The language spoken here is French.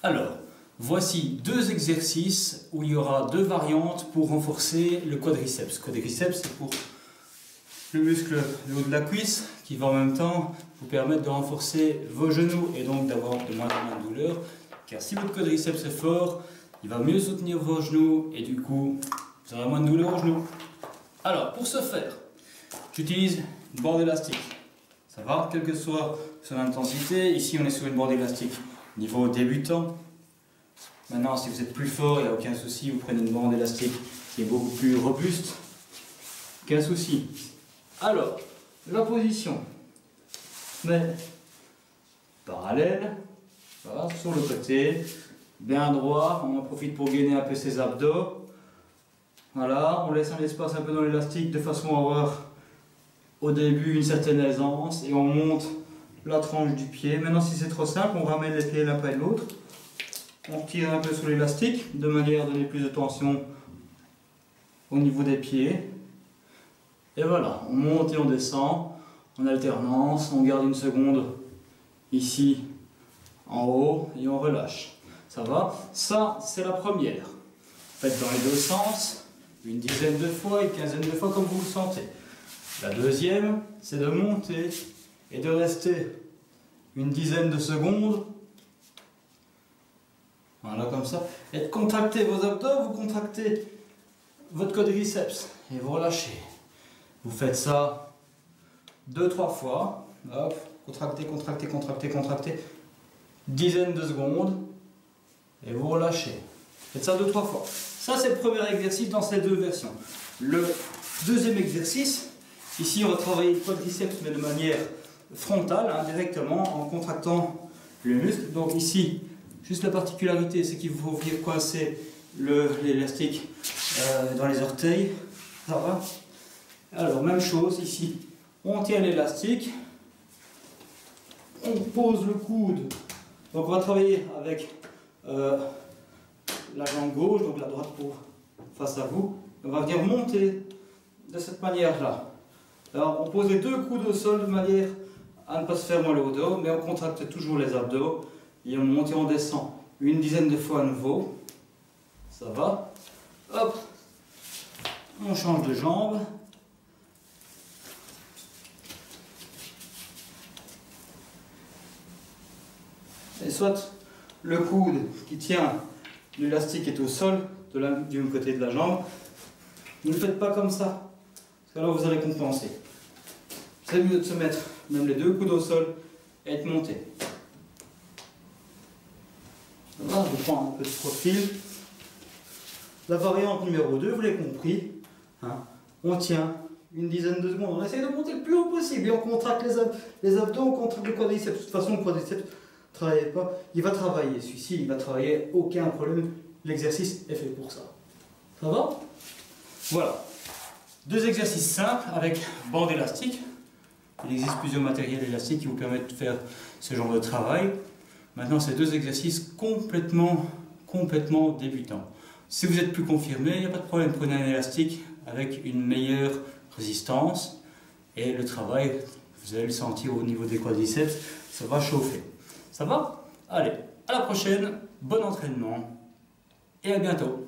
Alors, voici deux exercices où il y aura deux variantes pour renforcer le quadriceps. Quadriceps, c'est pour le muscle du haut de la cuisse qui va en même temps vous permettre de renforcer vos genoux et donc d'avoir de moins en moins de douleur. Car si votre quadriceps est fort, il va mieux soutenir vos genoux et du coup, vous aurez moins de douleur aux genoux. Alors, pour ce faire, j'utilise une bande élastique. Ça va, quelle que soit son intensité. Ici, on est sur une bande élastique niveau débutant. Maintenant, si vous êtes plus fort, il n'y a aucun souci, vous prenez une bande élastique qui est beaucoup plus robuste. Aucun souci. Alors, la position. Mais parallèle, voilà, sur le côté, bien droit. On en profite pour gainer un peu ses abdos. Voilà, on laisse un espace un peu dans l'élastique de façon à avoir au début une certaine aisance et on monte la tranche du pied. Maintenant, si c'est trop simple, on ramène les pieds l'un près de l'autre. On tire un peu sur l'élastique de manière à donner plus de tension au niveau des pieds. Et voilà, on monte et on descend en alternance. On garde une seconde ici en haut et on relâche. Ça va? Ça, c'est la première. Faites dans les deux sens, une dizaine de fois, une quinzaine de fois comme vous le sentez. La deuxième, c'est de monter et de rester une dizaine de secondes. Voilà, comme ça. Et de contracter vos abdos, vous contractez votre quadriceps et vous relâchez. Vous faites ça 2-3 fois. Hop, contractez, contractez, contractez, contractez. Dizaine de secondes et vous relâchez. Faites ça 2-3 fois. Ça, c'est le premier exercice dans ces deux versions. Le deuxième exercice, ici, on va travailler le quadriceps, mais de manière frontale, hein, directement, en contractant le muscle. Donc ici, juste la particularité, c'est qu'il faut venir coincer l'élastique dans les orteils. Ça va? Alors, même chose ici. On tient l'élastique. On pose le coude. Donc, on va travailler avec la jambe gauche, donc la droite pour face à vous. On va venir monter de cette manière-là. Alors, on pose les deux coudes au sol de manière à ne pas se faire mal au dos, mais on contracte toujours les abdos. Et on monte et on descend une dizaine de fois à nouveau. Ça va? Hop! On change de jambe. Et soit le coude qui tient l'élastique est au sol, du même côté de la jambe. Ne le faites pas comme ça, parce que alors vous allez compenser. C'est mieux de se mettre même les deux coudes au sol et de monter. Voilà, je prends un peu de profil. La variante numéro 2, vous l'avez compris, hein, on tient une dizaine de secondes, on essaie de monter le plus haut possible et on contracte les abdos, on contracte le quadriceps. De toute façon, le quadriceps ne travaille pas, il va travailler. Celui-ci, il va travailler, aucun problème. L'exercice est fait pour ça. Ça va? Voilà. Deux exercices simples avec bande élastique. Il existe plusieurs matériels élastiques qui vous permettent de faire ce genre de travail. Maintenant, c'est deux exercices complètement débutants. Si vous êtes plus confirmé, il n'y a pas de problème. Prenez un élastique avec une meilleure résistance et le travail, vous allez le sentir au niveau des quadriceps, ça va chauffer. Ça va? Allez, à la prochaine, bon entraînement et à bientôt.